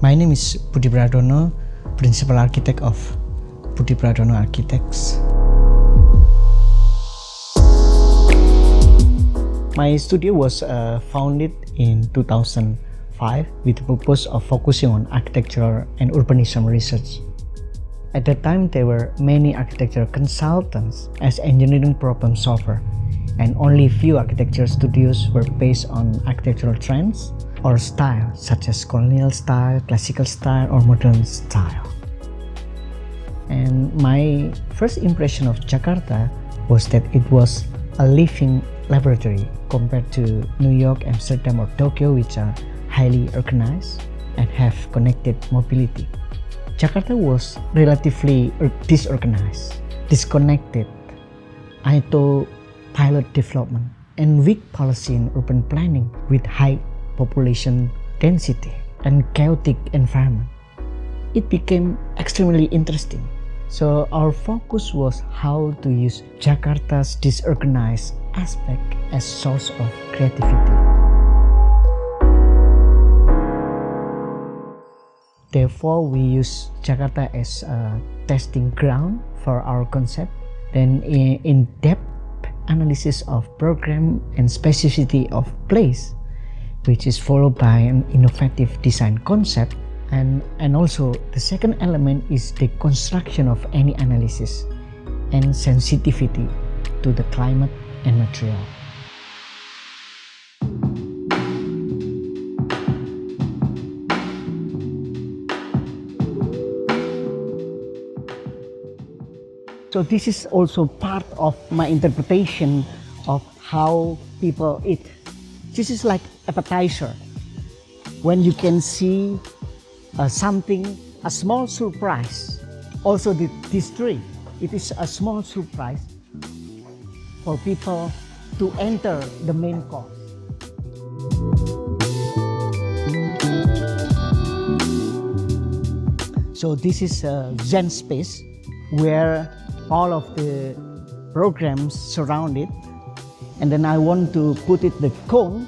My name is Budi Pradono, Principal Architect of Budi Pradono Architects. My studio was founded in 2005 with the purpose of focusing on architectural and urbanism research. At that time, there were many architectural consultants as engineering problem solver, and only few architecture studios were based on architectural trends or style such as colonial style, classical style, or modern style. And my first impression of Jakarta was that it was a living laboratory compared to New York, Amsterdam, or Tokyo, which are highly organized and have connected mobility. Jakarta was relatively disorganized, disconnected, pilot development, and weak policy in urban planning with high population density and chaotic environment. It became extremely interesting. So our focus was how to use Jakarta's disorganized aspect as source of creativity. Therefore, we use Jakarta as a testing ground for our concept. Then in-depth analysis of program and specificity of place, which is followed by an innovative design concept. And also the second element is the construction of any analysis and sensitivity to the climate and material. So this is also part of my interpretation of how people eat. This is like appetizer. When you can see something, a small surprise. Also this tree, it is a small surprise for people to enter the main course. So this is a Zen space where all of the programs surround it, and then I want to put it the cone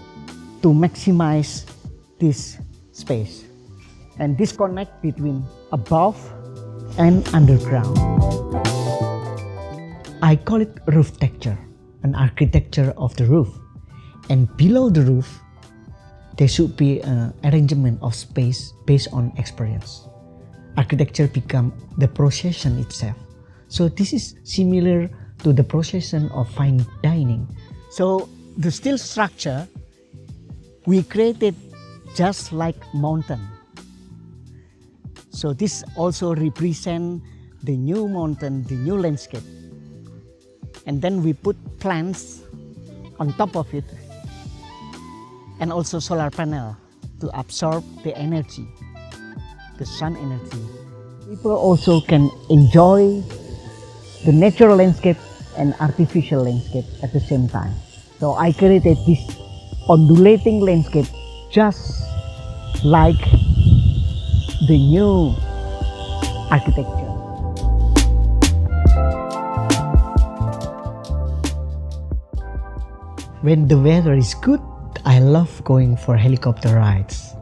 to maximize this space and disconnect between above and underground. I call it roof texture, an architecture of the roof, and below the roof there should be an arrangement of space based on experience. Architecture becomes the procession itself. So this is similar to the procession of fine dining. So the steel structure we created just like mountain. So this also represents the new mountain, the new landscape. And then we put plants on top of it, and also solar panel to absorb the energy, the sun energy. People also can enjoy the natural landscape and artificial landscape at the same time. So I created this undulating landscape just like the new architecture. When the weather is good, I love going for helicopter rides.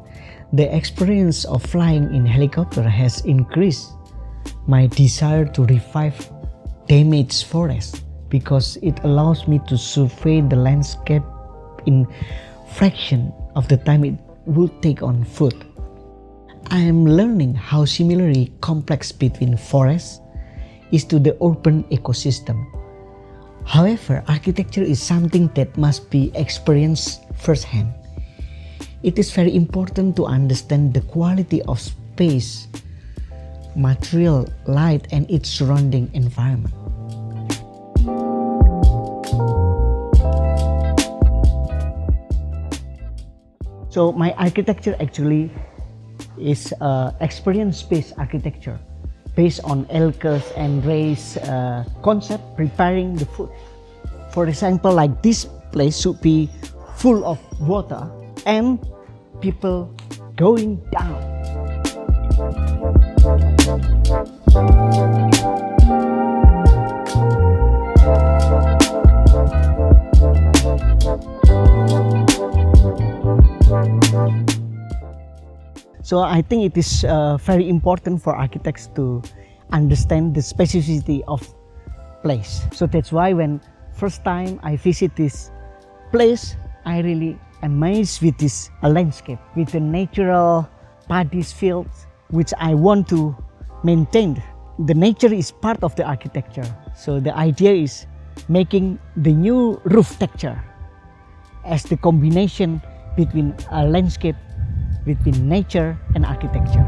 The experience of flying in helicopter has increased my desire to revive damaged forests because it allows me to survey the landscape in fraction of the time it would take on foot. I am learning how similarly complex between forests is to the urban ecosystem. However, architecture is something that must be experienced firsthand. It is very important to understand the quality of space, material, light, and its surrounding environment. So my architecture actually is experience-based architecture based on Elker's and Ray's concept, preparing the food. For example, like this place should be full of water and people going down. So I think it is very important for architects to understand the specificity of place. So that's why when first time I visit this place, I really amazed with this landscape, with the natural paddy fields, which I want to maintain. The nature is part of the architecture. So the idea is making the new roof texture as the combination between a landscape, between nature and architecture.